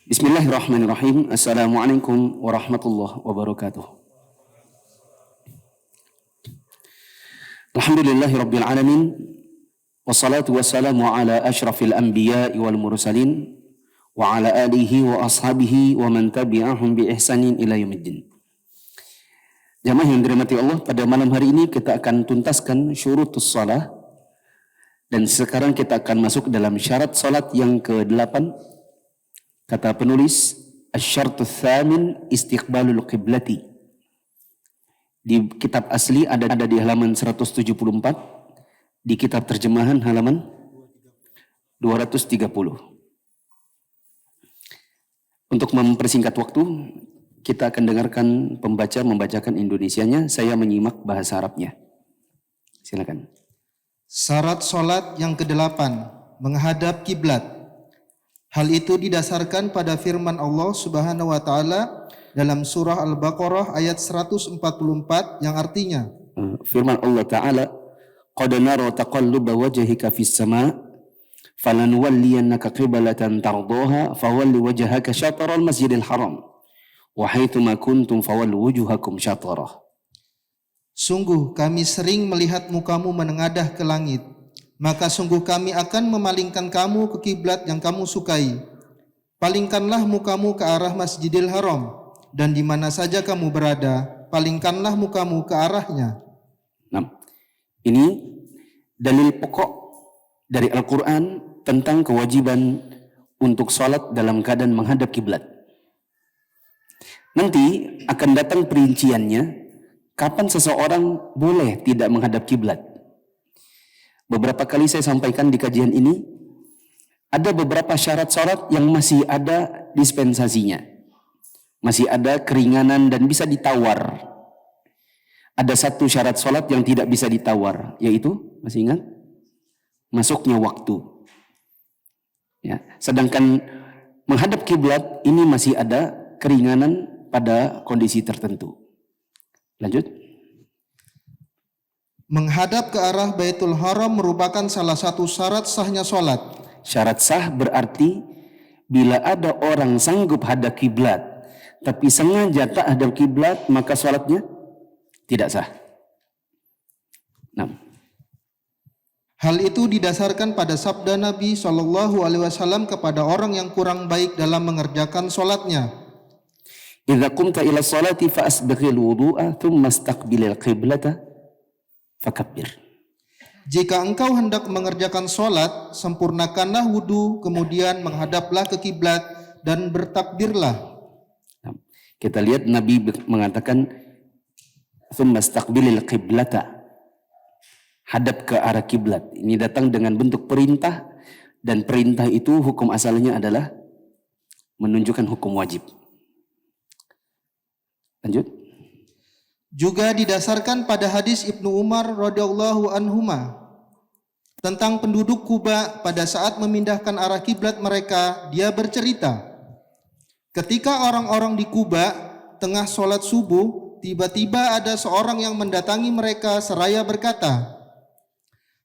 Bismillahirrahmanirrahim. Assalamualaikum warahmatullahi wabarakatuh. Alhamdulillahi rabbil alamin. Wassalatu wassalamu ala ashrafil anbiya'i wal mursalin wa ala alihi wa ashabihi wa man tabi'ahum bi ihsanin ila yaumiddin. Jamaah yang dirahmati Allah, pada malam hari ini kita akan tuntaskan syurutus shalah, dan sekarang kita akan masuk dalam syarat salat yang ke-8. Kata penulis, asy-syartus tsamin istiqbalul qiblati. Di kitab asli ada di halaman 174, di kitab terjemahan halaman 230. Untuk mempersingkat waktu, kita akan dengarkan pembaca membacakan Indonesianya, saya menyimak bahasa Arabnya. Silakan. Syarat salat yang ke-8, menghadap kiblat. Hal itu didasarkan pada firman Allah Subhanahu wa taala dalam surah Al-Baqarah ayat 144 yang artinya, firman Allah taala, qad nara taqalluba wajhika fis sama' falanuwalliyannaka qiblatan tardaha fawalli wajhaka syatral masjidil haram wa haitsu ma kuntum fawallu wujuhakum syatrah. Sungguh kami sering melihat mukamu menengadah ke langit, maka sungguh kami akan memalingkan kamu ke kiblat yang kamu sukai. Palingkanlah mukamu ke arah Masjidil Haram, dan di mana saja kamu berada, palingkanlah mukamu ke arahnya. Nah, ini dalil pokok dari Al-Quran tentang kewajiban untuk sholat dalam keadaan menghadap kiblat. Nanti akan datang perinciannya, kapan seseorang boleh tidak menghadap kiblat. Beberapa kali saya sampaikan di kajian ini, ada beberapa syarat sholat yang masih ada dispensasinya. Masih ada keringanan dan bisa ditawar. Ada satu syarat sholat yang tidak bisa ditawar, yaitu, masih ingat? Masuknya waktu. Ya, sedangkan menghadap kiblat ini masih ada keringanan pada kondisi tertentu. Lanjut. Menghadap ke arah Baitul Haram merupakan salah satu syarat sahnya sholat. Syarat sah berarti bila ada orang sanggup hadap kiblat tapi sengaja tak hadap kiblat, maka sholatnya tidak sah. Nah. Hal itu didasarkan pada sabda Nabi SAW kepada orang yang kurang baik dalam mengerjakan sholatnya. Idza qumta ila sholati fa asbighil wudu'a thumma istaqbilil qiblata fakabbir. Jika engkau hendak mengerjakan sholat, sempurnakanlah wudu, kemudian menghadaplah ke kiblat dan bertakbirlah. Kita lihat Nabi mengatakan thumma istaqbilil qiblata, hadap ke arah kiblat. Ini datang dengan bentuk perintah, dan perintah itu hukum asalnya adalah menunjukkan hukum wajib. Lanjut. Juga didasarkan pada hadis Ibnu Umar radhiyallahu anhuma tentang penduduk Kuba pada saat memindahkan arah kiblat mereka. Dia bercerita, ketika orang-orang di Kuba tengah sholat subuh, tiba-tiba ada seorang yang mendatangi mereka seraya berkata,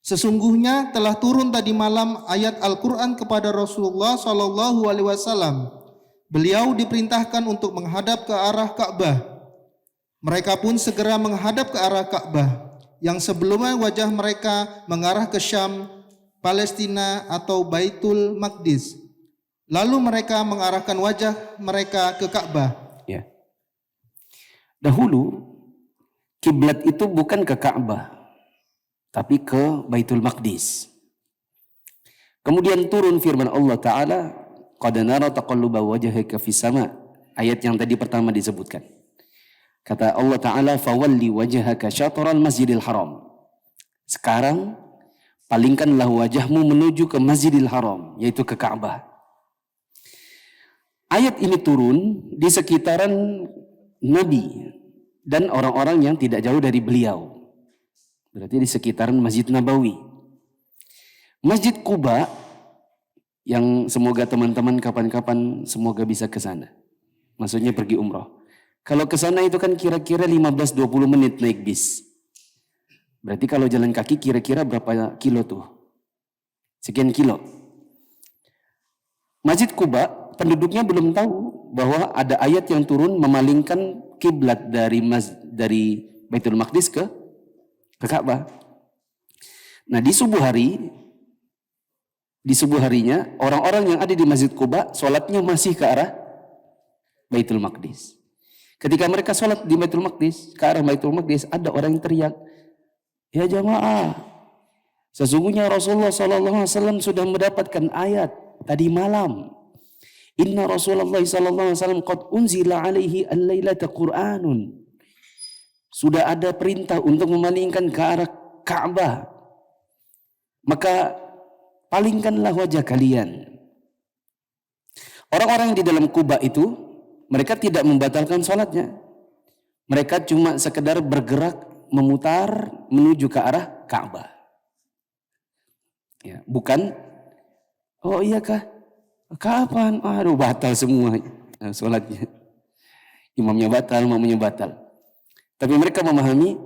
sesungguhnya telah turun tadi malam ayat Al-Quran kepada Rasulullah SAW. Beliau diperintahkan untuk menghadap ke arah Ka'bah. Mereka pun segera menghadap ke arah Ka'bah, yang sebelumnya wajah mereka mengarah ke Syam, Palestina atau Baitul Maqdis. Lalu mereka mengarahkan wajah mereka ke Ka'bah. Ya. Dahulu kiblat itu bukan ke Ka'bah, tapi ke Baitul Maqdis. Kemudian turun firman Allah Ta'ala, qad nara taqalluba wajhika fis sama', ayat yang tadi pertama disebutkan. Kata Allah Ta'ala, fawalli wajhaka syatral masjidil haram. Sekarang palingkanlah wajahmu menuju ke Masjidil Haram, yaitu ke Ka'bah. Ayat ini turun di sekitaran Nabi dan orang-orang yang tidak jauh dari beliau. Berarti di sekitaran Masjid Nabawi. Masjid Quba, yang semoga teman-teman kapan-kapan semoga bisa ke sana. Maksudnya pergi umroh. Kalau ke sana itu kan kira-kira 15-20 menit naik bis. Berarti kalau jalan kaki kira-kira berapa kilo tuh? Sekian kilo. Masjid Quba penduduknya belum tahu bahwa ada ayat yang turun memalingkan kiblat dari Baitul Maqdis ke Ka'bah. Nah, di subuh harinya orang-orang yang ada di Masjid Quba sholatnya masih ke arah Baitul Maqdis. Ketika mereka sholat di Baitul Maqdis, ke arah Baitul Maqdis, ada orang yang teriak, "Ya jamaah, sesungguhnya Rasulullah SAW sudah mendapatkan ayat tadi malam. Inna Rasulullah SAW qad unzila alaihi al-lailata Qur'anun." Sudah ada perintah untuk memalingkan ke arah Ka'bah. Maka palingkanlah wajah kalian. Orang-orang yang di dalam Quba itu, mereka tidak membatalkan sholatnya. Mereka cuma sekedar bergerak memutar menuju ke arah Ka'bah. Ya, bukan, oh iya kah? Kapan? Aduh, batal semua sholatnya. Imamnya batal. Tapi mereka memahami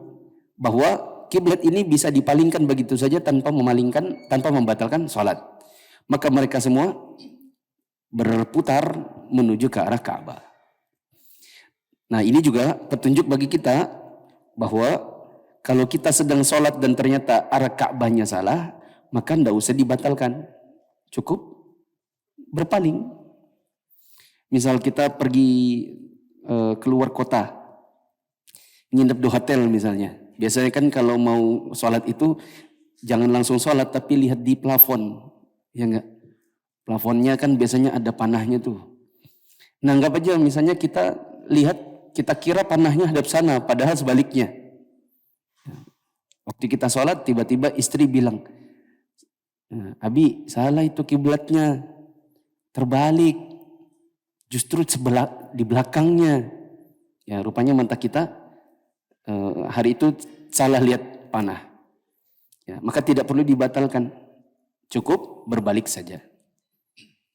bahwa kiblat ini bisa dipalingkan begitu saja tanpa membatalkan sholat. Maka mereka semua berputar menuju ke arah Ka'bah. Nah, ini juga petunjuk bagi kita bahwa kalau kita sedang sholat dan ternyata arah Ka'bahnya salah, maka tidak usah dibatalkan. Cukup berpaling. Misal kita pergi keluar kota, nginep di hotel misalnya. Biasanya kan kalau mau sholat itu jangan langsung sholat tapi lihat di plafon. Ya enggak? Plafonnya kan biasanya ada panahnya tuh. Nah, anggap aja misalnya kita kira panahnya hadap sana, padahal sebaliknya. Waktu kita sholat, tiba-tiba istri bilang, "Abi, salah itu kiblatnya, terbalik, justru di belakangnya." Ya, rupanya mata kita hari itu salah lihat panah. Ya, maka tidak perlu dibatalkan, cukup berbalik saja.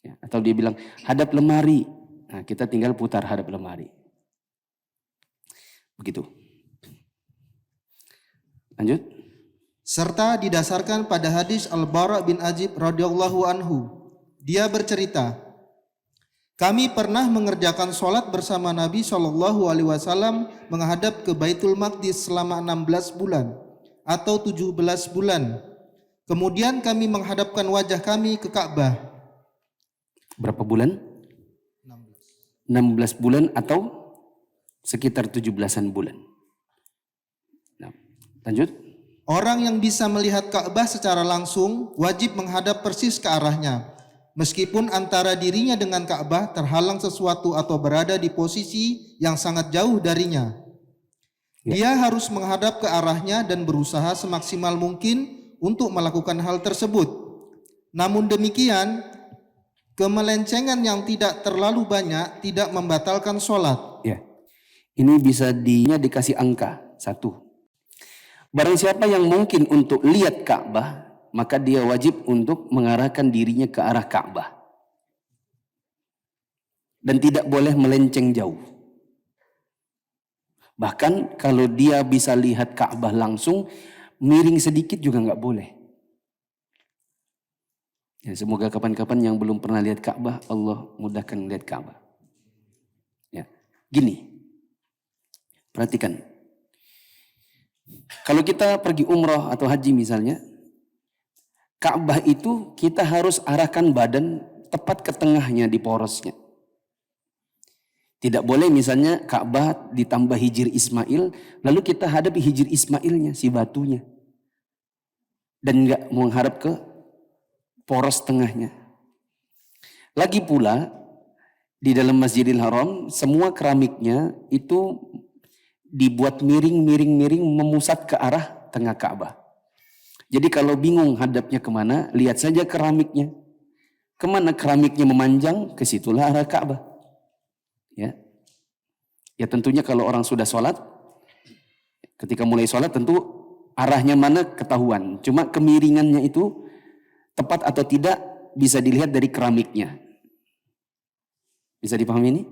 Ya, atau dia bilang hadap lemari, nah kita tinggal putar hadap lemari. Begitu. Lanjut. Serta didasarkan pada hadis Al-Bara bin Azib radhiyallahu anhu. Dia bercerita, kami pernah mengerjakan sholat bersama Nabi SAW menghadap ke Baitul Maqdis selama 16 bulan atau 17 bulan. Kemudian kami menghadapkan wajah kami ke Ka'bah. Berapa bulan? 16 bulan atau sekitar 17-an bulan. Nah, lanjut. Orang yang bisa melihat Ka'bah secara langsung wajib menghadap persis ke arahnya. Meskipun antara dirinya dengan Ka'bah terhalang sesuatu atau berada di posisi yang sangat jauh darinya. Dia harus menghadap ke arahnya dan berusaha semaksimal mungkin untuk melakukan hal tersebut. Namun demikian, kemelencengan yang tidak terlalu banyak tidak membatalkan sholat. Ya, ini bisa dikasih angka 1. Barang siapa yang mungkin untuk lihat Ka'bah, maka dia wajib untuk mengarahkan dirinya ke arah Ka'bah. Dan tidak boleh melenceng jauh. Bahkan kalau dia bisa lihat Ka'bah langsung, miring sedikit juga nggak boleh. Ya, semoga kapan-kapan yang belum pernah lihat Ka'bah, Allah mudahkan lihat Ka'bah. Ya, gini, perhatikan. Kalau kita pergi umrah atau haji misalnya, Ka'bah itu kita harus arahkan badan tepat ke tengahnya di porosnya. Tidak boleh misalnya Ka'bah ditambah hijir Ismail, lalu kita hadapi hijir Ismailnya, si batunya. Dan enggak mengharap ke poros tengahnya. Lagi pula, di dalam Masjidil Haram, semua keramiknya itu dibuat miring memusat ke arah tengah Ka'bah. Jadi kalau bingung hadapnya kemana, lihat saja keramiknya. Kemana keramiknya memanjang, ke situlah arah Ka'bah. Ya tentunya kalau orang sudah sholat, ketika mulai sholat tentu arahnya mana ketahuan. Cuma kemiringannya itu tepat atau tidak bisa dilihat dari keramiknya. Bisa dipahami ini?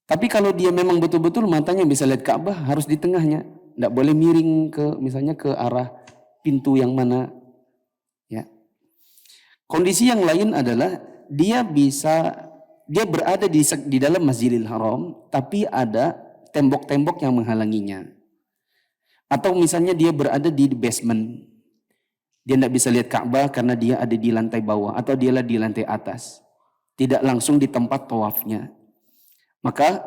Tapi kalau dia memang betul-betul matanya bisa lihat Ka'bah, harus di tengahnya. Tidak boleh miring misalnya ke arah pintu yang mana. Ya. Kondisi yang lain adalah dia berada di dalam Masjidil Haram, tapi ada tembok-tembok yang menghalanginya. Atau misalnya dia berada di basement, dia tidak bisa lihat Ka'bah karena dia ada di lantai bawah, atau dia di lantai atas, tidak langsung di tempat tawafnya. Maka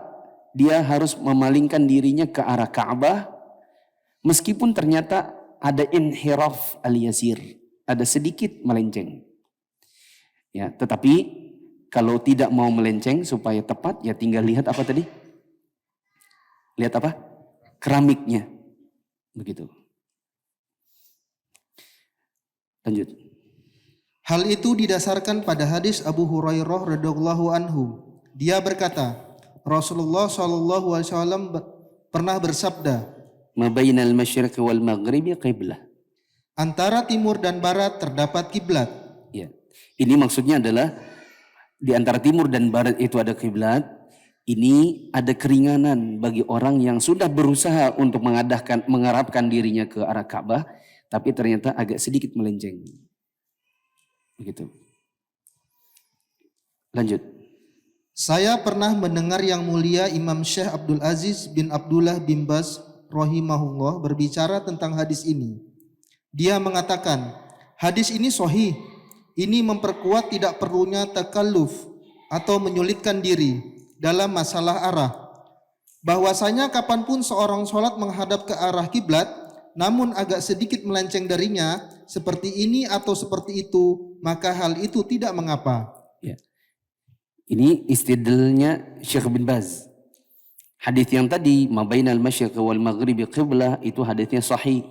dia harus memalingkan dirinya ke arah Ka'bah, meskipun ternyata ada inhiraf al-yasir, ada sedikit melenceng. Ya, tetapi kalau tidak mau melenceng supaya tepat, ya tinggal lihat apa tadi? Lihat apa? Keramiknya. Begitu. Lanjut. Hal itu didasarkan pada hadis Abu Hurairah radhiyallahu anhu. Dia berkata, Rasulullah shallallahu alaihi wasallam pernah bersabda, "Ma bainal masyriqi wal maghribi qiblah." Antara timur dan barat terdapat kiblat. Ya. Ini maksudnya adalah di antara timur dan barat itu ada kiblat. Ini ada keringanan bagi orang yang sudah berusaha untuk mengarahkan dirinya ke arah Ka'bah, tapi ternyata agak sedikit melenceng. Begitu. Lanjut. Saya pernah mendengar yang mulia Imam Syekh Abdul Aziz bin Abdullah bin Baz rahimahullah berbicara tentang hadis ini. Dia mengatakan, hadis ini sahih. Ini memperkuat tidak perlunya takalluf atau menyulitkan diri dalam masalah arah. Bahwasanya kapanpun seorang sholat menghadap ke arah kiblat, namun agak sedikit melenceng darinya, seperti ini atau seperti itu, maka hal itu tidak mengapa. Ya. Ini istidlalnya Syekh bin Baz. Hadis yang tadi, ma bainal masyriqi wal maghribi qiblah, itu hadisnya sahih.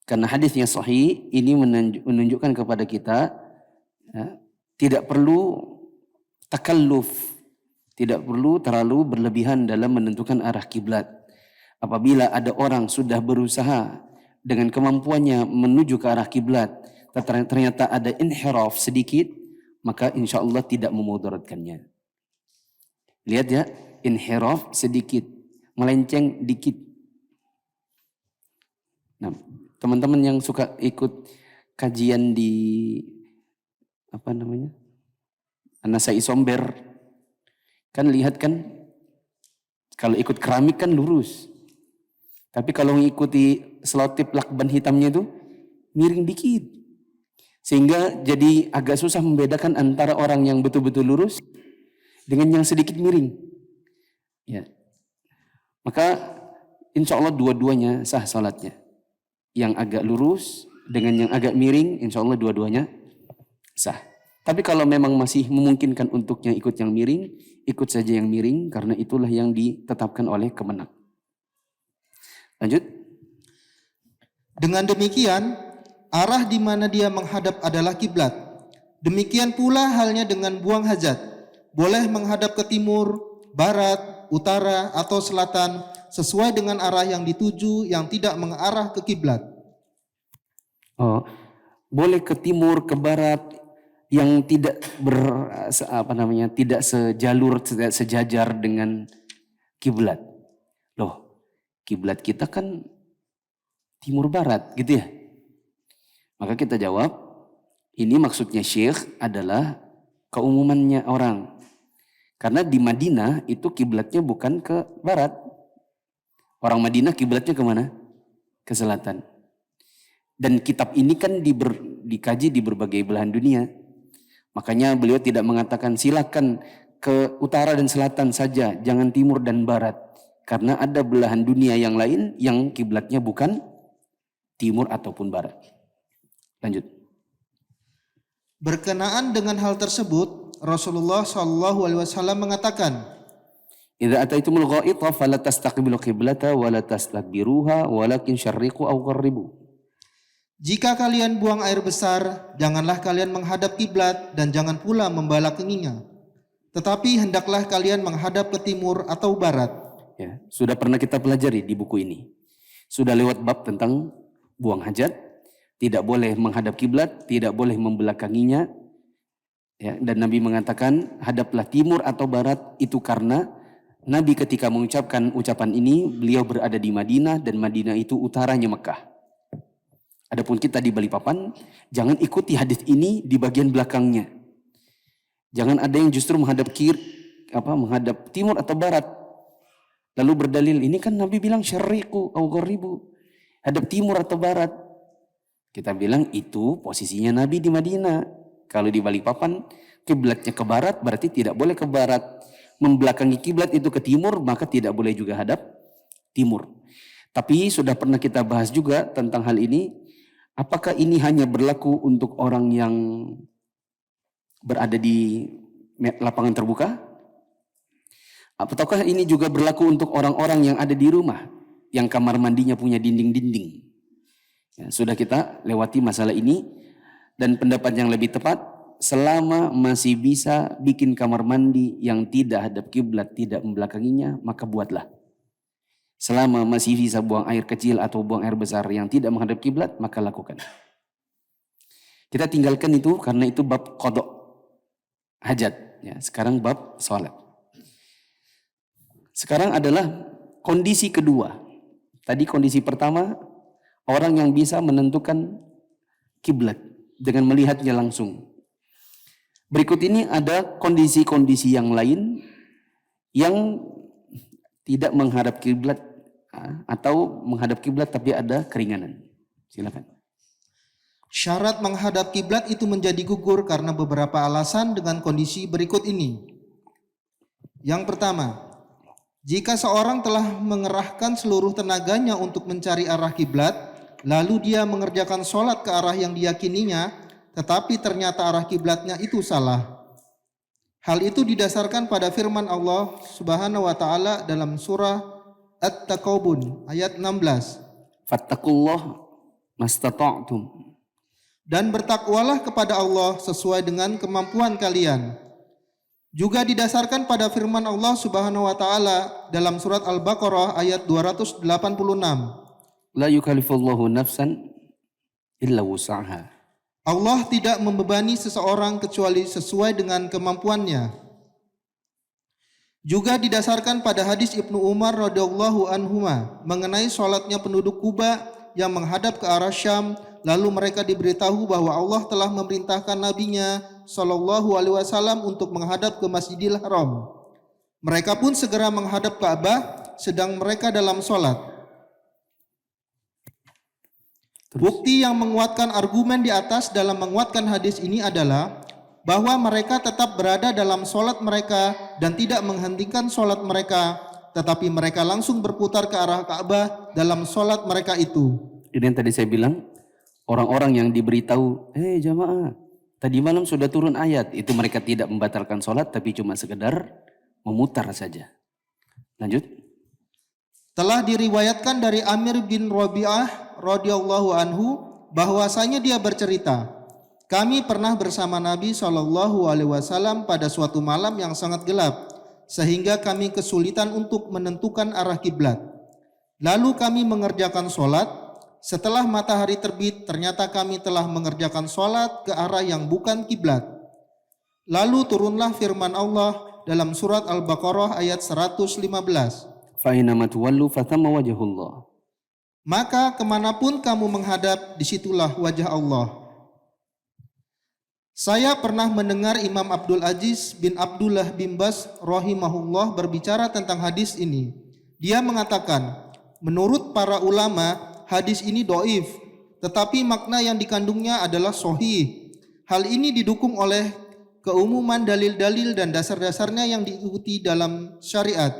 Karena hadisnya sahih, ini menunjukkan kepada kita ya, tidak perlu takalluf, tidak perlu terlalu berlebihan dalam menentukan arah kiblat. Apabila ada orang sudah berusaha dengan kemampuannya menuju ke arah kiblat, ternyata ada inhiraf sedikit, maka insya Allah tidak memudaratkannya. Lihat ya, inhiraf sedikit, melenceng dikit. Nah, teman-teman yang suka ikut kajian di Anasai Somber, kan lihat kan, kalau ikut keramik kan lurus. Tapi kalau mengikuti selotip lakban hitamnya itu miring dikit. Sehingga jadi agak susah membedakan antara orang yang betul-betul lurus dengan yang sedikit miring. Ya. Maka insya Allah dua-duanya sah salatnya. Yang agak lurus dengan yang agak miring, insya Allah dua-duanya sah. Tapi kalau memang masih memungkinkan untuknya ikut yang miring, ikut saja yang miring, karena itulah yang ditetapkan oleh Kemenak. Lanjut. Dengan demikian, arah di mana dia menghadap adalah kiblat. Demikian pula halnya dengan buang hajat. Boleh menghadap ke timur, barat, utara, atau selatan, sesuai dengan arah yang dituju yang tidak mengarah ke kiblat. Oh, boleh ke timur, ke barat, yang tidak tidak sejalur, tidak sejajar dengan kiblat. Loh, kiblat kita kan timur barat, gitu ya? Maka kita jawab, ini maksudnya Syekh adalah keumumannya orang. Karena di Madinah itu kiblatnya bukan ke barat. Orang Madinah kiblatnya kemana? Ke selatan. Dan kitab ini kan dikaji di berbagai belahan dunia. Makanya beliau tidak mengatakan silakan ke utara dan selatan saja, jangan timur dan barat. Karena ada belahan dunia yang lain yang kiblatnya bukan timur ataupun barat. Lanjut. Berkenaan dengan hal tersebut, Rasulullah SAW mengatakan, Idza ataitumul ghaita fala tastaqbilu qiblata wa la tastadbiruha walakin syarriqu aw gharribu. jika kalian buang air besar, janganlah kalian menghadap kiblat dan jangan pula membelakanginya. Tetapi hendaklah kalian menghadap ke timur atau barat. Ya, sudah pernah kita pelajari di buku ini. Sudah lewat bab tentang buang hajat, tidak boleh menghadap kiblat, tidak boleh membelakanginya. Ya, dan Nabi mengatakan hadaplah timur atau barat, itu karena Nabi ketika mengucapkan ucapan ini, beliau berada di Madinah dan Madinah itu utaranya Mekah. Adapun kita di Balikpapan, jangan ikuti hadis ini di bagian belakangnya. Jangan ada yang justru menghadap menghadap timur atau barat. Lalu berdalil, ini kan Nabi bilang syarriqu au gharibu, hadap timur atau barat. Kita bilang itu posisinya Nabi di Madinah. Kalau di Balikpapan kiblatnya ke barat, berarti tidak boleh ke barat. Membelakangi kiblat itu ke timur, maka tidak boleh juga hadap timur. Tapi sudah pernah kita bahas juga tentang hal ini. Apakah ini hanya berlaku untuk orang yang berada di lapangan terbuka? Ataukah ini juga berlaku untuk orang-orang yang ada di rumah, yang kamar mandinya punya dinding-dinding? Ya, sudah kita lewati masalah ini, dan pendapat yang lebih tepat, selama masih bisa bikin kamar mandi yang tidak hadap kiblat, tidak membelakanginya, maka buatlah. Selama masih bisa buang air kecil atau buang air besar yang tidak menghadap kiblat, maka lakukan. Kita tinggalkan itu karena itu bab qada hajat. Ya, sekarang bab sholat. Sekarang adalah kondisi kedua. Tadi kondisi pertama, orang yang bisa menentukan kiblat dengan melihatnya langsung. Berikut ini ada kondisi-kondisi yang lain yang tidak menghadap kiblat atau menghadap kiblat tapi ada keringanan. Silakan. Syarat menghadap kiblat itu menjadi gugur karena beberapa alasan dengan kondisi berikut ini. Yang pertama, jika seorang telah mengerahkan seluruh tenaganya untuk mencari arah kiblat, lalu dia mengerjakan sholat ke arah yang diyakininya, tetapi ternyata arah kiblatnya itu salah. Hal itu didasarkan pada firman Allah Subhanahu wa taala dalam surah At-Taqabun ayat 16. Fattakullah mastata'tum. Dan bertakwalah kepada Allah sesuai dengan kemampuan kalian. Juga didasarkan pada firman Allah Subhanahu wa taala dalam surat Al-Baqarah ayat 286. La yukallifullahu nafsan illa wus'aha. Allah tidak membebani seseorang kecuali sesuai dengan kemampuannya. Juga didasarkan pada hadis Ibnu Umar radhiyallahu anhuma mengenai sholatnya penduduk Kuba yang menghadap ke arah Syam, lalu mereka diberitahu bahwa Allah telah memerintahkan nabinya sallallahu alaihi wasallam untuk menghadap ke Masjidil Haram. Mereka pun segera menghadap Ka'bah sedang mereka dalam sholat. Bukti yang menguatkan argumen di atas dalam menguatkan hadis ini adalah bahwa mereka tetap berada dalam sholat mereka dan tidak menghentikan sholat mereka, tetapi mereka langsung berputar ke arah Ka'bah dalam sholat mereka itu. Ini yang tadi saya bilang, orang-orang yang diberitahu, jamaah, tadi malam sudah turun ayat, itu mereka tidak membatalkan sholat, tapi cuma sekedar memutar saja. Lanjut. Telah diriwayatkan dari Amir bin Rabi'ah radhiyallahu anhu bahwasanya dia bercerita, kami pernah bersama Nabi sallallahu alaihi wasallam pada suatu malam yang sangat gelap sehingga kami kesulitan untuk menentukan arah kiblat. Lalu kami mengerjakan sholat. Setelah matahari terbit, ternyata kami telah mengerjakan sholat ke arah yang bukan kiblat. Lalu turunlah firman Allah dalam surat Al-Baqarah ayat 115. Fa inama tuwallu fathamma wajhullah. Maka kemanapun kamu menghadap, disitulah wajah Allah. Saya pernah mendengar Imam Abdul Aziz bin Abdullah bin Bas rahimahullah berbicara tentang hadis ini. Dia mengatakan, menurut para ulama, hadis ini dhaif, tetapi makna yang dikandungnya adalah sahih. Hal ini didukung oleh keumuman dalil-dalil dan dasar-dasarnya yang diikuti dalam syariat.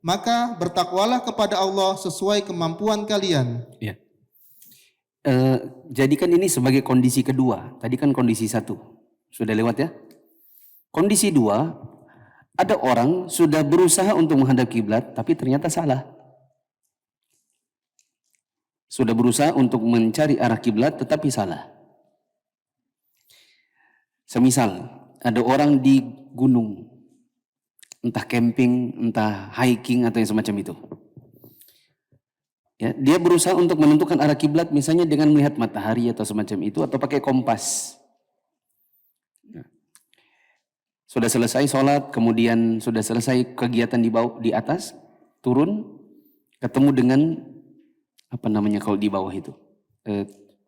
Maka bertakwalah kepada Allah sesuai kemampuan kalian. Ya. Jadikan ini sebagai kondisi kedua. Tadi kan kondisi satu. Sudah lewat ya. Kondisi dua, ada orang sudah berusaha untuk menghadap kiblat, tapi ternyata salah. Sudah berusaha untuk mencari arah kiblat, tetapi salah. Semisal, ada orang di gunung, entah camping, entah hiking atau yang semacam itu. Ya, dia berusaha untuk menentukan arah kiblat misalnya dengan melihat matahari atau semacam itu atau pakai kompas. Ya. Sudah selesai sholat, kemudian sudah selesai kegiatan di atas, turun, ketemu dengan apa namanya kalau di bawah itu,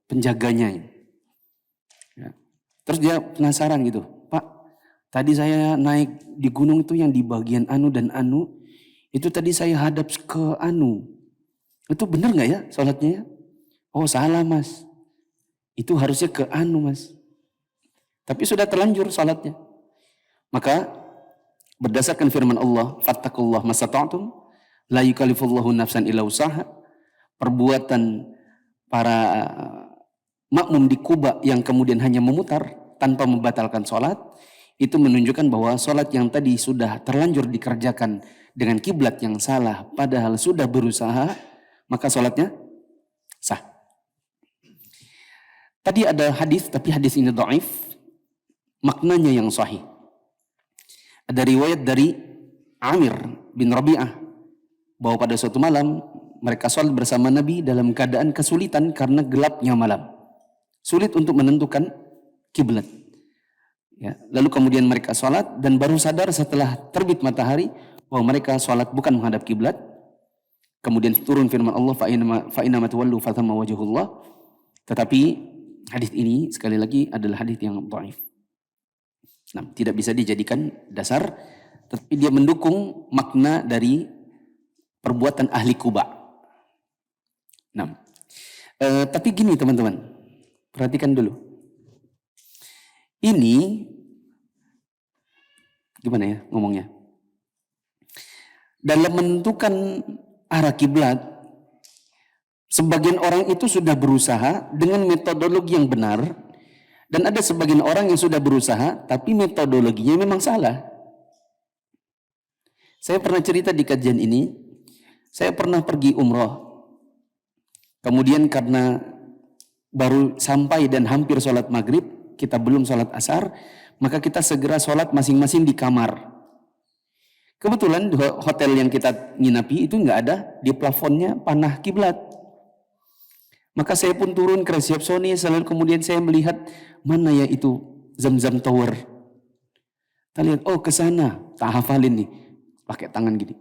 penjaganya. Ya. Terus dia penasaran gitu, Pak, Tadi saya naik di gunung itu yang di bagian anu dan anu, itu tadi saya hadap ke anu. Itu benar nggak ya sholatnya? Oh salah mas. Itu harusnya ke anu mas. Tapi sudah terlanjur sholatnya. Maka berdasarkan firman Allah, fattakullah masata'tum, la yukallifullahu nafsan illa usaha. Perbuatan para makmum di Kuba yang kemudian hanya memutar tanpa membatalkan sholat, itu menunjukkan bahwa sholat yang tadi sudah terlanjur dikerjakan dengan kiblat yang salah, padahal sudah berusaha, maka sholatnya sah. Tadi ada hadis, tapi hadis ini dhaif, maknanya yang sahih. Ada riwayat dari Amir bin Rabi'ah bahwa pada suatu malam mereka sholat bersama Nabi dalam keadaan kesulitan karena gelapnya malam. Sulit untuk menentukan kiblat. Ya, lalu kemudian mereka sholat dan baru sadar setelah terbit matahari bahwa mereka sholat bukan menghadap kiblat. Kemudian turun firman Allah, fa inna ma tuwallu fathamma wajhullah. Tetapi hadis ini sekali lagi adalah hadis yang dhaif. Nah, tidak bisa dijadikan dasar, tetapi dia mendukung makna dari perbuatan ahli Kuba. Nah, tapi gini teman-teman, perhatikan dulu. Ini gimana ya ngomongnya? Dalam menentukan arah kiblat, sebagian orang itu sudah berusaha dengan metodologi yang benar, dan ada sebagian orang yang sudah berusaha tapi metodologinya memang salah. Saya pernah cerita di kajian ini, saya pernah pergi umroh. Kemudian karena baru sampai dan hampir sholat maghrib, kita belum sholat asar, maka kita segera sholat masing-masing di kamar. Kebetulan hotel yang kita nginapi itu nggak ada di plafonnya panah kiblat. Maka saya pun turun ke resepsionis, lalu kemudian saya melihat mana ya itu Zamzam Tower. Kita lihat, oh ke sana, tak hafalin nih, pakai tangan gini.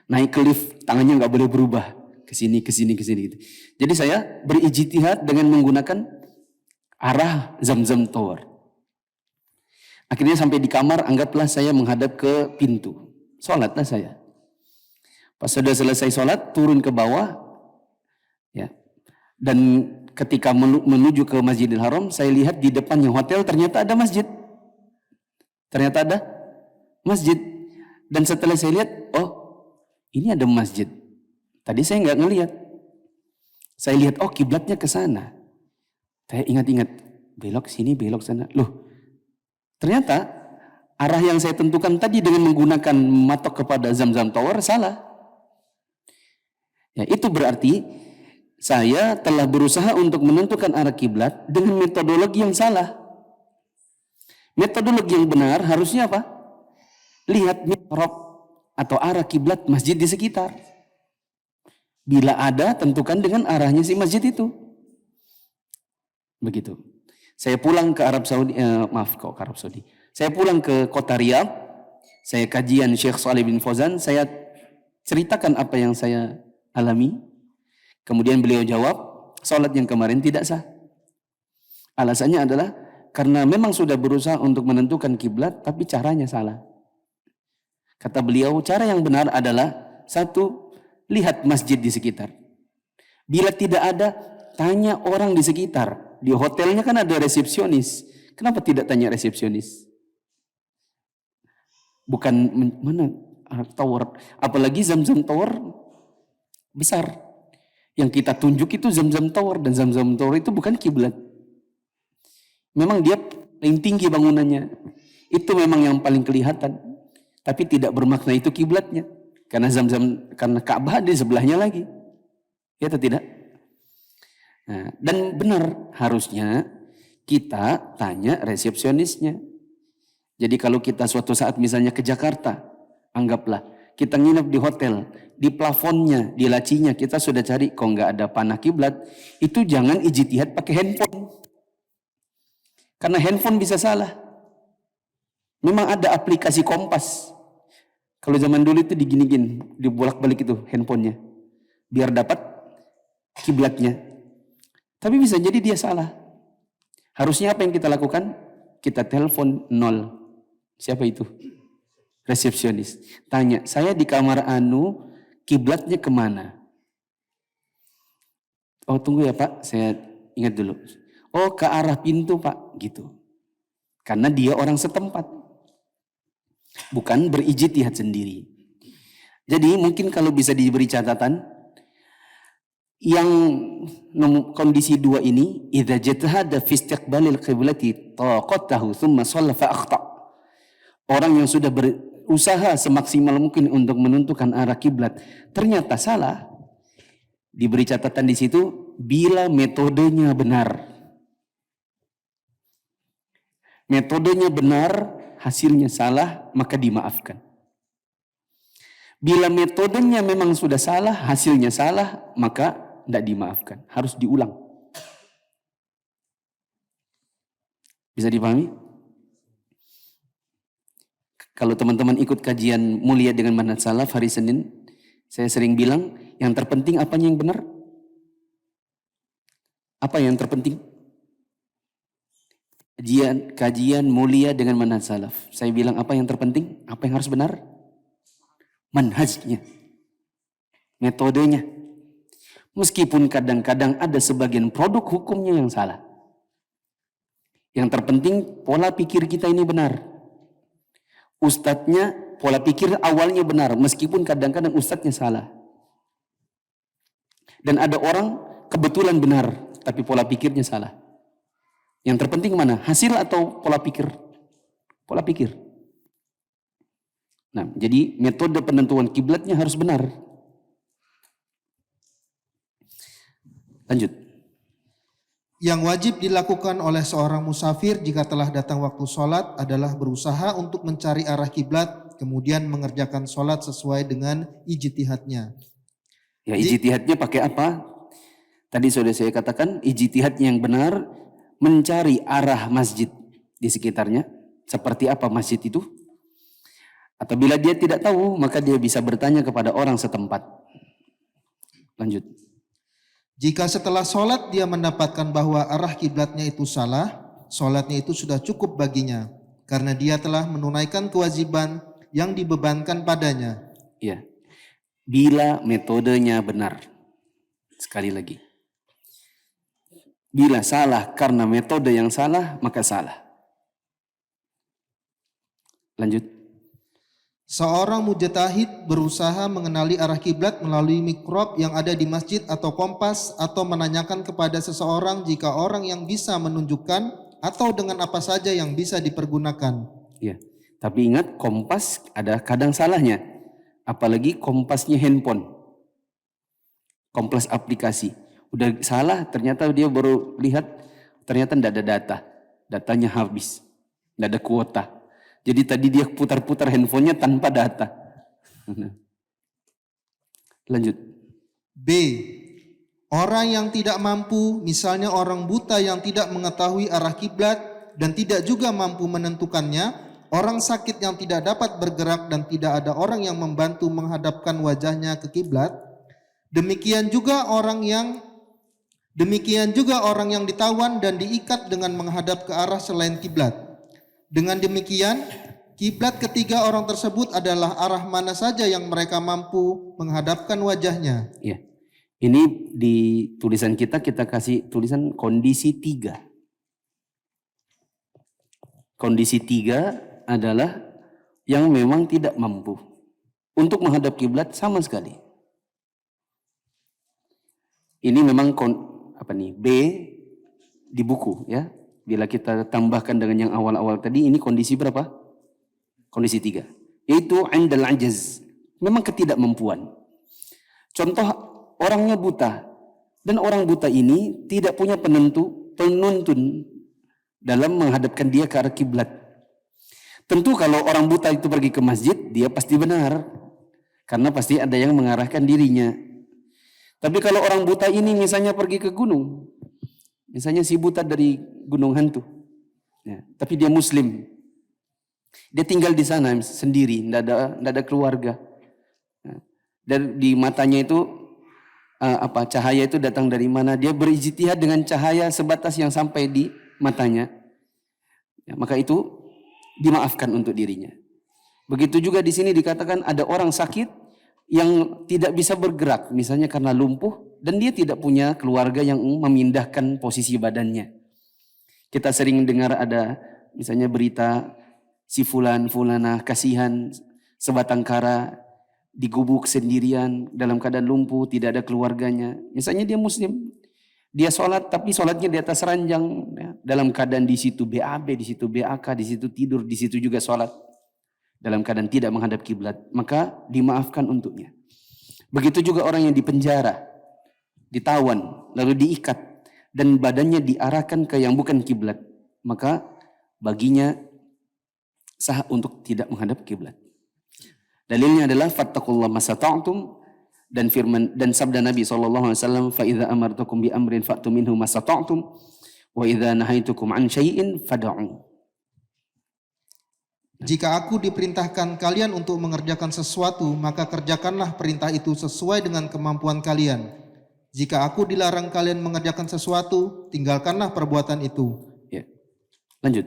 Naik ke lift, tangannya nggak boleh berubah, ke sini gitu. Jadi saya berijtihad dengan menggunakan arah Zamzam Tower. Akhirnya sampai di kamar, anggaplah saya menghadap ke pintu. Sholatlah saya. Pas sudah selesai sholat, turun ke bawah. Ya. Dan ketika menuju ke Masjidil Haram, saya lihat di depannya hotel ternyata ada masjid. Dan setelah saya lihat, oh ini ada masjid. Tadi saya nggak ngelihat. Saya lihat, oh kiblatnya ke sana. Saya ingat-ingat, belok sini, belok sana. Loh, ternyata arah yang saya tentukan tadi dengan menggunakan matok kepada Zamzam Tower salah. Ya, itu berarti saya telah berusaha untuk menentukan arah kiblat dengan metodologi yang salah. Metodologi yang benar harusnya apa? Lihat mihrab atau arah kiblat masjid di sekitar. Bila ada, tentukan dengan arahnya si masjid itu. Begitu. Saya pulang ke Arab Saudi, Saya pulang ke kota Riyadh, saya kajian Syekh Shalih bin Fauzan, saya ceritakan apa yang saya alami. Kemudian beliau jawab, sholat yang kemarin tidak sah. Alasannya adalah karena memang sudah berusaha untuk menentukan kiblat, tapi caranya salah. Kata beliau, cara yang benar adalah satu, lihat masjid di sekitar. Bila tidak ada, tanya orang di sekitar. Di hotelnya kan ada resepsionis. Kenapa tidak tanya resepsionis? Bukan mana tower, apalagi Zamzam Tower besar. Yang kita tunjuk itu Zamzam Tower, dan Zamzam Tower itu bukan kiblat. Memang dia paling tinggi bangunannya. Itu memang yang paling kelihatan. Tapi tidak bermakna itu kiblatnya. Karena karena Ka'bah di sebelahnya lagi. Ya atau tidak? Nah, dan benar harusnya kita tanya resepsionisnya. Jadi kalau kita suatu saat misalnya ke Jakarta, anggaplah kita nginep di hotel, di plafonnya, di lacinya kita sudah cari kok nggak ada panah kiblat, itu jangan ijtihad pakai handphone. Karena handphone bisa salah. Memang ada aplikasi kompas. Kalau zaman dulu itu digini-gini, dibolak-balik itu handphonenya, biar dapat kiblatnya. Tapi bisa jadi dia salah. Harusnya apa yang kita lakukan? Kita telepon 0. Siapa itu? Resepsionis. Tanya, saya di kamar anu, kiblatnya kemana? Oh tunggu ya Pak, saya ingat dulu. Oh ke arah pintu Pak, gitu. Karena dia orang setempat. Bukan berijtihad sendiri. Jadi mungkin kalau bisa diberi catatan, yang kondisi dua ini, idza jatahada fi istiqbalil qiblati taqatahu thumma shalla fa akhta. Orang yang sudah berusaha semaksimal mungkin untuk menentukan arah kiblat, ternyata salah. Diberi catatan di situ, bila metodenya benar. Metodenya benar, hasilnya salah, maka dimaafkan. Bila metodenya memang sudah salah, hasilnya salah, maka tidak dimaafkan. Harus diulang. Bisa dipahami? Kalau teman-teman ikut kajian mulia dengan manhaj salaf hari Senin, saya sering bilang, yang terpenting apanya yang benar? Apa yang terpenting? Kajian mulia dengan manhaj salaf. Saya bilang apa yang terpenting? Apa yang harus benar? Manhajnya. Metodenya. Meskipun kadang-kadang ada sebagian produk hukumnya yang salah. Yang terpenting pola pikir kita ini benar. Ustadznya pola pikir awalnya benar. Meskipun kadang-kadang ustadznya salah. Dan ada orang kebetulan benar. Tapi pola pikirnya salah. Yang terpenting mana? Hasil atau pola pikir? Pola pikir. Nah, jadi metode penentuan kiblatnya harus benar. Lanjut. Yang wajib dilakukan oleh seorang musafir jika telah datang waktu sholat adalah berusaha untuk mencari arah kiblat, kemudian mengerjakan sholat sesuai dengan ijtihadnya. Ya, ijtihadnya pakai apa? Tadi sudah saya katakan, ijtihadnya yang benar, mencari arah masjid di sekitarnya. Seperti apa masjid itu? Atau bila dia tidak tahu, maka dia bisa bertanya kepada orang setempat. Lanjut. Jika setelah sholat dia mendapatkan bahwa arah kiblatnya itu salah, sholatnya itu sudah cukup baginya. Karena dia telah menunaikan kewajiban yang dibebankan padanya. Ya. Bila metodenya benar. Sekali lagi. Bila salah karena metode yang salah, maka salah. Lanjut. Seorang mujtahid berusaha mengenali arah kiblat melalui mikrop yang ada di masjid atau kompas, atau menanyakan kepada seseorang jika orang yang bisa menunjukkan, atau dengan apa saja yang bisa dipergunakan. Ya, tapi ingat kompas ada kadang salahnya. Apalagi kompasnya handphone. Kompas aplikasi. Udah salah, ternyata dia baru lihat, ternyata tidak ada data. Datanya habis. Tidak ada kuota. Jadi tadi dia putar-putar handphonenya tanpa data. Lanjut. B. Orang yang tidak mampu, misalnya orang buta yang tidak mengetahui arah kiblat dan tidak juga mampu menentukannya, orang sakit yang tidak dapat bergerak dan tidak ada orang yang membantu menghadapkan wajahnya ke kiblat, demikian juga orang yang ditawan dan diikat dengan menghadap ke arah selain kiblat. Dengan demikian, kiblat ketiga orang tersebut adalah arah mana saja yang mereka mampu menghadapkan wajahnya. Ya. Ini di tulisan kita kasih tulisan kondisi 3. Kondisi 3 adalah yang memang tidak mampu untuk menghadap kiblat sama sekali. Ini memang B di buku ya. Bila kita tambahkan dengan yang awal-awal tadi, ini kondisi berapa? Kondisi 3. Yaitu indal ajaz. Memang ketidakmampuan. Contoh orangnya buta. Dan orang buta ini tidak punya penuntun dalam menghadapkan dia ke arah kiblat. Tentu kalau orang buta itu pergi ke masjid, dia pasti benar. Karena pasti ada yang mengarahkan dirinya. Tapi kalau orang buta ini misalnya pergi ke gunung. Misalnya si buta dari Gunung Hantu. Ya, tapi dia muslim. Dia tinggal di sana sendiri, tidak ada keluarga. Dan di matanya itu cahaya itu datang dari mana? Dia berijtihad dengan cahaya sebatas yang sampai di matanya. Ya, maka itu dimaafkan untuk dirinya. Begitu juga di sini dikatakan ada orang sakit yang tidak bisa bergerak, misalnya karena lumpuh dan dia tidak punya keluarga yang memindahkan posisi badannya. Kita sering dengar ada misalnya berita si fulana kasihan sebatang kara digubuk sendirian dalam keadaan lumpuh, tidak ada keluarganya. Misalnya dia muslim, dia sholat tapi sholatnya di atas ranjang, ya, dalam keadaan di situ BAB, di situ BAK, di situ tidur, di situ juga sholat dalam keadaan tidak menghadap kiblat, maka dimaafkan untuknya. Begitu juga orang yang dipenjara, ditawan, lalu diikat dan badannya diarahkan ke yang bukan kiblat, maka baginya sah untuk tidak menghadap kiblat. Dalilnya adalah fattaqullaha masata'tum dan firman dan sabda Nabi SAW, fa idza amartukum bi amrin fa'tu minhu masata'tum wa idza nahaitukum an syai'in fad'u. Jika aku diperintahkan kalian untuk mengerjakan sesuatu, maka kerjakanlah perintah itu sesuai dengan kemampuan kalian. Jika aku dilarang kalian mengerjakan sesuatu, tinggalkanlah perbuatan itu. Ya. Lanjut.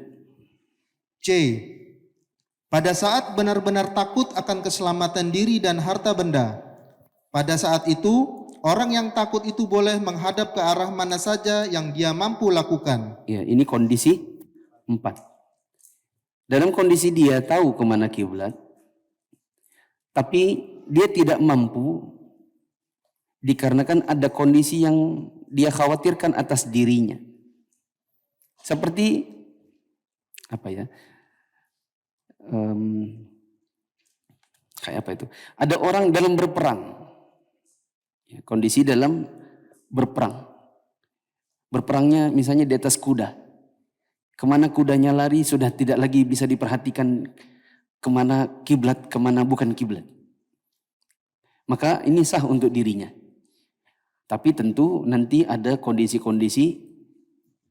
C. Pada saat benar-benar takut akan keselamatan diri dan harta benda. Pada saat itu, orang yang takut itu boleh menghadap ke arah mana saja yang dia mampu lakukan. Ya, ini kondisi 4. Dalam kondisi dia tahu kemana kiblat, tapi dia tidak mampu dikarenakan ada kondisi yang dia khawatirkan atas dirinya. Seperti apa ya? Kayak apa itu? Ada orang dalam berperang, ya, kondisi dalam berperang. Berperangnya misalnya di atas kuda. Kemana kudanya lari sudah tidak lagi bisa diperhatikan kemana kiblat, kemana bukan kiblat. Maka ini sah untuk dirinya. Tapi tentu nanti ada kondisi-kondisi,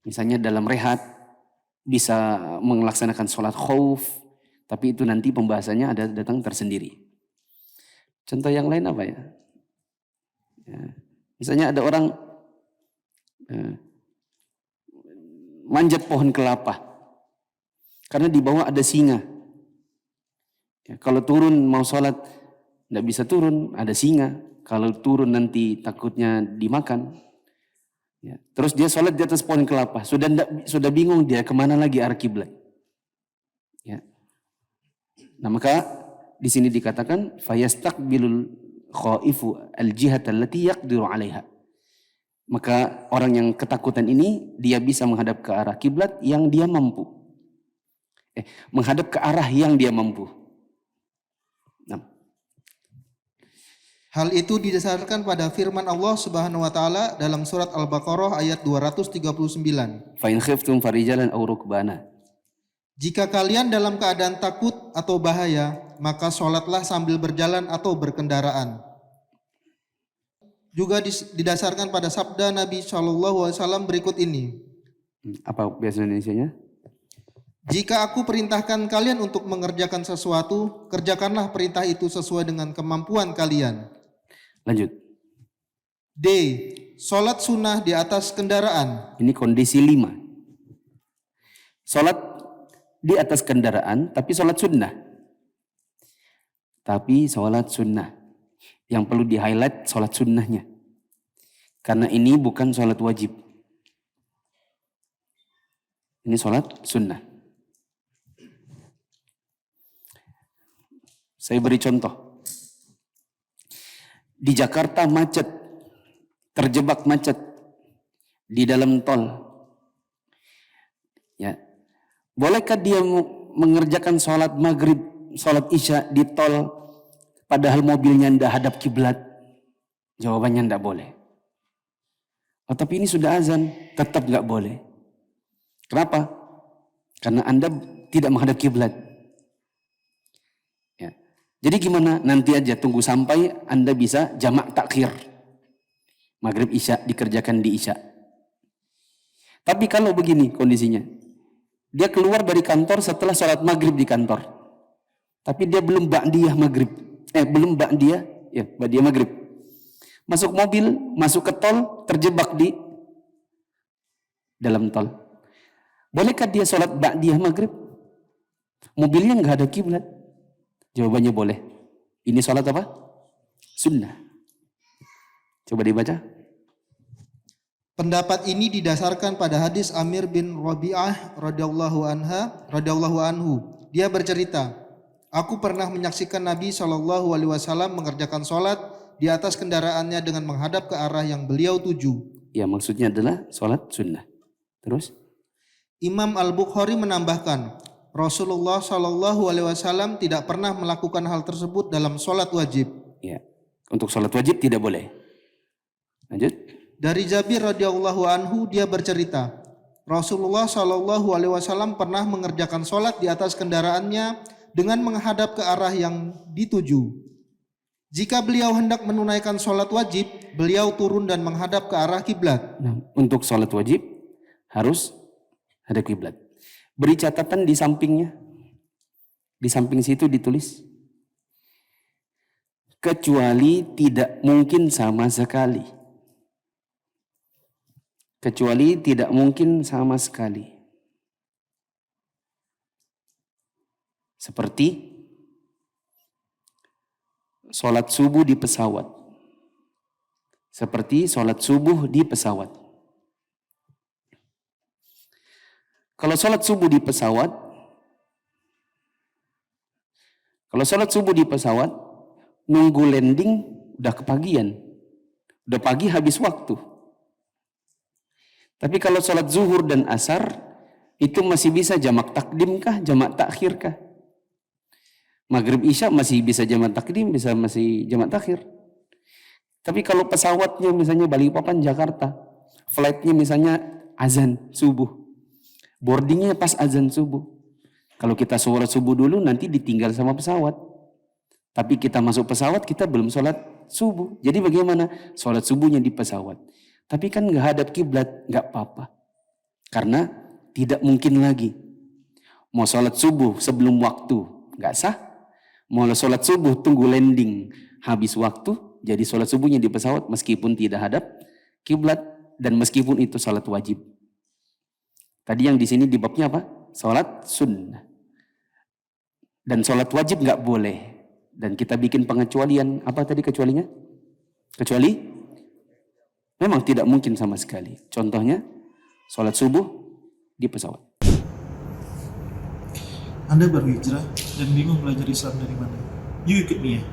misalnya dalam rehat, bisa melaksanakan sholat khauf, tapi itu nanti pembahasannya ada datang tersendiri. Contoh yang lain apa ya? Misalnya ada orang manjat pohon kelapa karena di bawah ada singa. Ya, kalau turun mau sholat tidak bisa turun, ada singa. Kalau turun nanti takutnya dimakan. Ya, terus dia sholat di atas pohon kelapa, sudah bingung dia kemana lagi arah kiblat. Ya. Nah maka di sini dikatakan fayastaqbilul khaifu al-jihata allati yaqdiru 'alaiha. Maka orang yang ketakutan ini dia bisa menghadap ke arah kiblat yang dia mampu. Menghadap ke arah yang dia mampu. Nah. Hal itu didasarkan pada firman Allah Subhanahu wa taala dalam surat Al-Baqarah ayat 239. Fa in khiftum farijalan aw rukbana. Jika kalian dalam keadaan takut atau bahaya, maka sholatlah sambil berjalan atau berkendaraan. Juga didasarkan pada sabda Nabi SAW berikut ini. Apa bahasa Indonesianya? Jika aku perintahkan kalian untuk mengerjakan sesuatu, kerjakanlah perintah itu sesuai dengan kemampuan kalian. Lanjut. D. Sholat sunnah di atas kendaraan. Ini kondisi 5. Sholat di atas kendaraan, tapi sholat sunnah. Tapi sholat sunnah. Yang perlu di-highlight sholat sunnahnya. Karena ini bukan sholat wajib. Ini sholat sunnah. Saya beri contoh. Di Jakarta macet. Terjebak macet. Di dalam tol. Ya. Bolehkah dia mengerjakan sholat maghrib, sholat isya di tol padahal mobilnya tidak hadap kiblat? Jawabannya tidak boleh. Oh, tapi ini sudah azan, tetap nggak boleh. Kenapa? Karena Anda tidak menghadap kiblat. Ya. Jadi gimana? Nanti aja tunggu sampai Anda bisa jamak takhir. Maghrib isya dikerjakan di isya. Tapi kalau begini kondisinya, dia keluar dari kantor setelah sholat maghrib di kantor. Tapi dia belum ba'diyah maghrib. Belum ba'diyah maghrib. Masuk mobil, masuk ke tol, terjebak di dalam tol. Bolehkah dia sholat ba'diyah maghrib? Mobilnya nggak ada kiblat. Jawabannya boleh. Ini sholat apa? Sunnah. Coba dibaca. Pendapat ini didasarkan pada hadis Amir bin Rabi'ah radhiyallahu anhu. Dia bercerita, aku pernah menyaksikan Nabi SAW mengerjakan sholat di atas kendaraannya dengan menghadap ke arah yang beliau tuju. Ya, maksudnya adalah sholat sunnah. Terus? Imam Al-Bukhari menambahkan, Rasulullah SAW tidak pernah melakukan hal tersebut dalam sholat wajib. Ya, untuk sholat wajib tidak boleh. Lanjut. Dari Jabir radhiyallahu anhu dia bercerita, Rasulullah SAW pernah mengerjakan sholat di atas kendaraannya dengan menghadap ke arah yang dituju. Jika beliau hendak menunaikan sholat wajib, beliau turun dan menghadap ke arah kiblat. Nah, untuk sholat wajib harus ada kiblat. Beri catatan di sampingnya. Di samping situ ditulis, kecuali tidak mungkin sama sekali. Kecuali tidak mungkin sama sekali. Seperti sholat subuh di pesawat. Seperti sholat subuh di pesawat. Kalau sholat subuh di pesawat, nunggu landing udah kepagian. Udah pagi habis waktu. Tapi kalau sholat zuhur dan asar, itu masih bisa jamak takdim kah, jamak takhir kah? Maghrib isya masih bisa jamak takdim, masih jamak takhir. Tapi kalau pesawatnya misalnya Balikpapan Jakarta, flightnya misalnya azan subuh, boardingnya pas azan subuh. Kalau kita sholat subuh dulu nanti ditinggal sama pesawat. Tapi kita masuk pesawat kita belum sholat subuh. Jadi bagaimana? Sholat subuhnya di pesawat. Tapi kan nggak hadap kiblat, nggak apa-apa. Karena tidak mungkin lagi. Mau sholat subuh sebelum waktu, nggak sah. Mau sholat subuh tunggu landing, habis waktu. Jadi sholat subuhnya di pesawat meskipun tidak hadap kiblat dan meskipun itu sholat wajib. Tadi yang di sini di babnya apa? Sholat sunnah. Dan sholat wajib nggak boleh. Dan kita bikin pengecualian. Apa tadi kecualinya? Kecuali memang tidak mungkin sama sekali. Contohnya, sholat subuh di pesawat. Anda baru hijrah dan bingung belajar Islam dari mana? Yuk ikut Mia.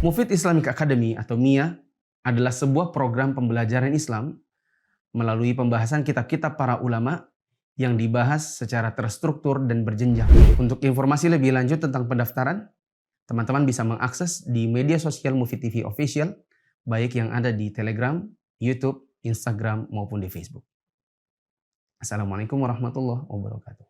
Mufid Islamic Academy atau MIA adalah sebuah program pembelajaran Islam melalui pembahasan kitab-kitab para ulama yang dibahas secara terstruktur dan berjenjang. Untuk informasi lebih lanjut tentang pendaftaran, teman-teman bisa mengakses di media sosial Mufid TV Official, baik yang ada di Telegram, YouTube, Instagram, maupun di Facebook. Assalamualaikum warahmatullahi wabarakatuh.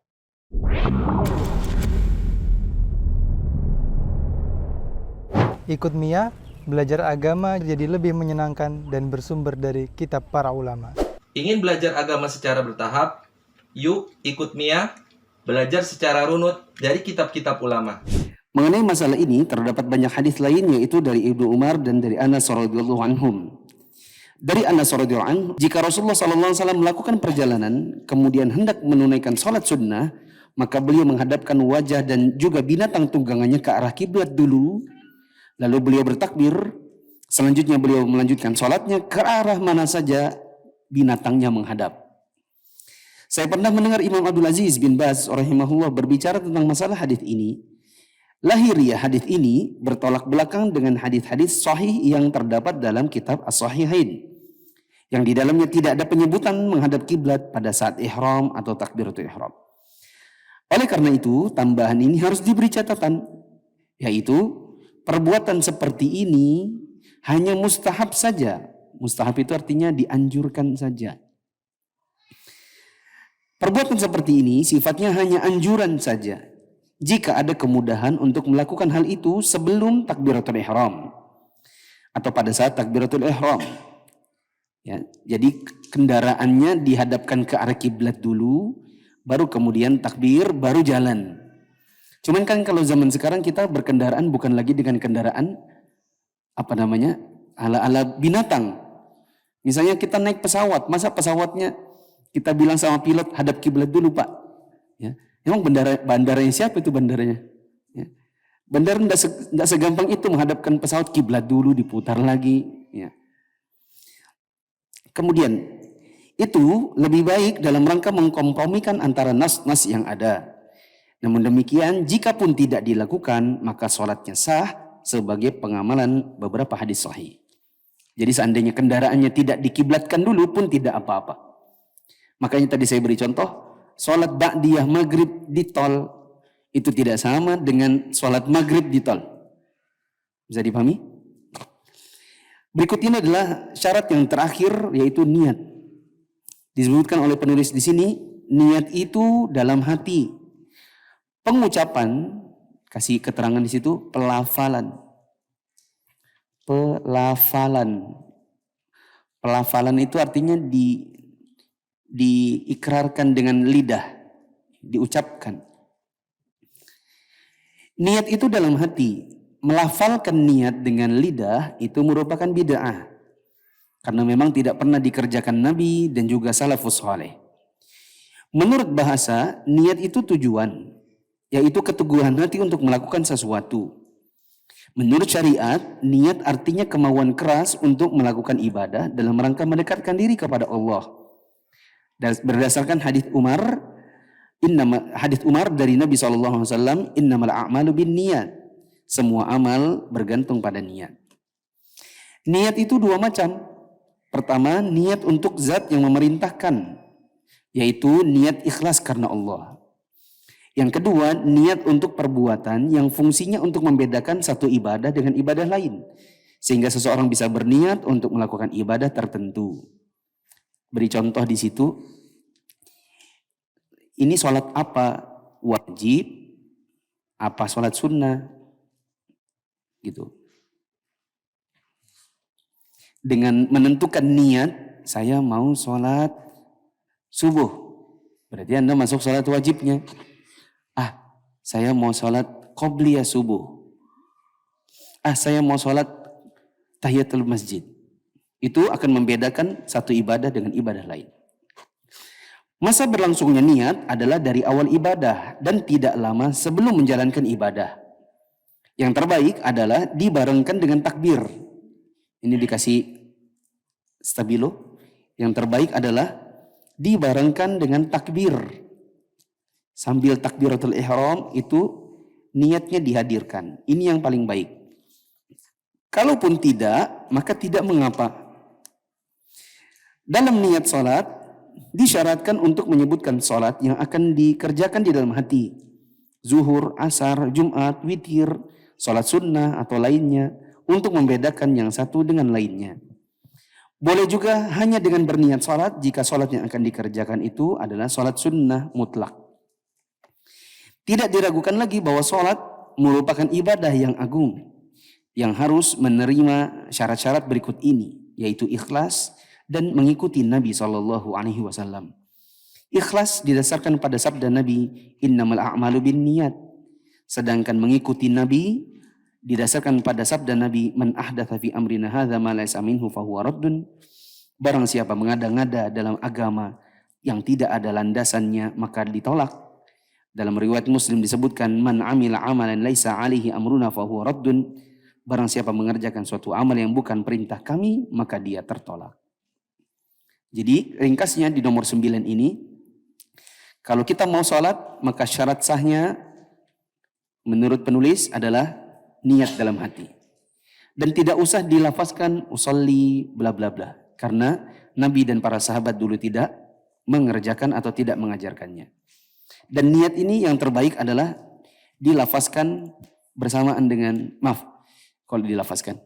Ikut MIA, belajar agama jadi lebih menyenangkan dan bersumber dari kitab para ulama. Ingin belajar agama secara bertahap? Yuk ikut MIA, belajar secara runut dari kitab-kitab ulama. Mengenai masalah ini terdapat banyak hadis lain yaitu dari Ibnu Umar dan dari Anas radhiyallahu anhum. Dari Anas radhiyallahu anhu, jika Rasulullah SAW melakukan perjalanan kemudian hendak menunaikan sholat sunnah, maka beliau menghadapkan wajah dan juga binatang tunggangannya ke arah kiblat dulu, lalu beliau bertakbir, selanjutnya beliau melanjutkan sholatnya ke arah mana saja binatangnya menghadap. Saya pernah mendengar Imam Abdul Aziz bin Baz rahimahullah berbicara tentang masalah hadis ini. Lahiriah hadis ini bertolak belakang dengan hadis-hadis sahih yang terdapat dalam kitab As-Sahihain, yang di dalamnya tidak ada penyebutan menghadap kiblat pada saat ihram atau takbiratul ihram. Oleh karena itu, tambahan ini harus diberi catatan, yaitu perbuatan seperti ini hanya mustahab saja. Mustahab itu artinya dianjurkan saja. Perbuatan seperti ini sifatnya hanya anjuran saja. Jika ada kemudahan untuk melakukan hal itu sebelum takbiratul ihram atau pada saat takbiratul ihram. Ya, jadi kendaraannya dihadapkan ke arah kiblat dulu, baru kemudian takbir, baru jalan. Cuman kan kalau zaman sekarang kita berkendaraan bukan lagi dengan kendaraan ala-ala binatang. Misalnya kita naik pesawat, masa pesawatnya kita bilang sama pilot hadap kiblat dulu Pak. Ya. Emang bandaranya siapa itu bandaranya? Ya. Bandara tidak segampang itu menghadapkan pesawat kiblat dulu diputar lagi. Ya. Kemudian itu lebih baik dalam rangka mengkompromikan antara nas-nas yang ada. Namun demikian, jika pun tidak dilakukan, maka sholatnya sah sebagai pengamalan beberapa hadis sahih. Jadi seandainya kendaraannya tidak dikiblatkan dulu pun tidak apa-apa. Makanya tadi saya beri contoh, sholat ba'diyah maghrib di tol itu tidak sama dengan sholat maghrib di tol. Bisa dipahami? Berikut ini adalah syarat yang terakhir, yaitu niat. Disebutkan oleh penulis di sini, niat itu dalam hati. Pengucapan, kasih keterangan di situ, pelafalan. Pelafalan itu artinya diikrarkan dengan lidah, diucapkan. Niat itu dalam hati. Melafalkan niat dengan lidah itu merupakan bid'ah. Karena memang tidak pernah dikerjakan Nabi dan juga salafus saleh. Menurut bahasa, niat itu tujuan, yaitu keteguhan hati untuk melakukan sesuatu. Menurut syariat, niat artinya kemauan keras untuk melakukan ibadah dalam rangka mendekatkan diri kepada Allah. Berdasarkan hadis Umar dari Nabi SAW, innamal a'malu bin niat. Semua amal bergantung pada niat. Niat itu dua macam. Pertama, niat untuk zat yang memerintahkan, yaitu niat ikhlas karena Allah. Yang kedua, niat untuk perbuatan yang fungsinya untuk membedakan satu ibadah dengan ibadah lain. Sehingga seseorang bisa berniat untuk melakukan ibadah tertentu. Beri contoh di situ. Ini sholat apa? Wajib? Apa sholat sunnah? Gitu. Dengan menentukan niat, saya mau sholat subuh. Berarti Anda masuk sholat wajibnya. Saya mau sholat qobliyah subuh. Saya mau sholat tahiyatul masjid. Itu akan membedakan satu ibadah dengan ibadah lain. Masa berlangsungnya niat adalah dari awal ibadah dan tidak lama sebelum menjalankan ibadah. Yang terbaik adalah dibarengkan dengan takbir. Ini dikasih stabilo. Yang terbaik adalah dibarengkan dengan takbir. Sambil takbiratul ihram itu niatnya dihadirkan. Ini yang paling baik. Kalaupun tidak, maka tidak mengapa. Dalam niat sholat, disyaratkan untuk menyebutkan sholat yang akan dikerjakan di dalam hati. Zuhur, asar, Jumat, witir, sholat sunnah atau lainnya. Untuk membedakan yang satu dengan lainnya. Boleh juga hanya dengan berniat sholat jika sholat yang akan dikerjakan itu adalah sholat sunnah mutlak. Tidak diragukan lagi bahwa sholat merupakan ibadah yang agung. Yang harus menerima syarat-syarat berikut ini. Yaitu ikhlas dan mengikuti Nabi SAW. Ikhlas didasarkan pada sabda Nabi, innamal a'malu bin niyat. Sedangkan mengikuti Nabi didasarkan pada sabda Nabi, man ahdatha fi amrina hadza ma laysa minhu fahuwa raddun. Barang siapa mengada-ngada dalam agama yang tidak ada landasannya maka ditolak. Dalam riwayat Muslim disebutkan, man amila amalan laisa alaihi amruna fahuwa raddun. Barang siapa mengerjakan suatu amal yang bukan perintah kami, maka dia tertolak. Jadi ringkasnya di nomor 9 ini, kalau kita mau sholat, maka syarat sahnya menurut penulis adalah niat dalam hati. Dan tidak usah dilafazkan usolli bla bla bla. Karena Nabi dan para sahabat dulu tidak mengerjakan atau tidak mengajarkannya. Dan niat ini yang terbaik adalah dilafazkan bersamaan dengan, kalau dilafazkan.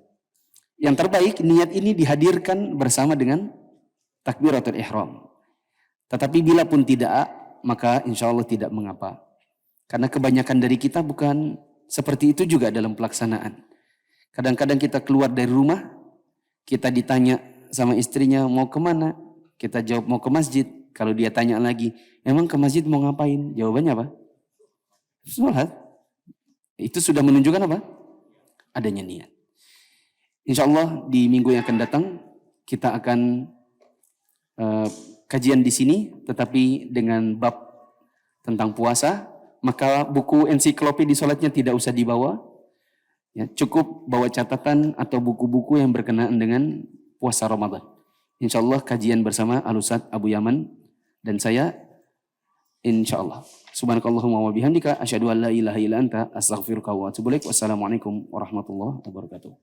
Yang terbaik niat ini dihadirkan bersama dengan takbiratul ihram. Tetapi bila pun tidak, maka insya Allah tidak mengapa. Karena kebanyakan dari kita bukan seperti itu juga dalam pelaksanaan. Kadang-kadang kita keluar dari rumah, kita ditanya sama istrinya mau kemana? Kita jawab mau ke masjid. Kalau dia tanya lagi, emang ke masjid mau ngapain? Jawabannya apa? Sholat. Itu sudah menunjukkan apa? Adanya niat. Insya Allah di minggu yang akan datang kita akan kajian di sini, tetapi dengan bab tentang puasa. maka buku ensiklopedi salatnya tidak usah dibawa. Ya, cukup bawa catatan atau buku-buku yang berkenaan dengan puasa Ramadan. Insyaallah kajian bersama Al-Ustaz Abu Yaman dan saya, insyaallah. Subhanakallahumma wa bihamdika asyhadu an la ilaha illa anta astaghfiruka wa atubu ilaik. Wassalamualaikum warahmatullahi wabarakatuh.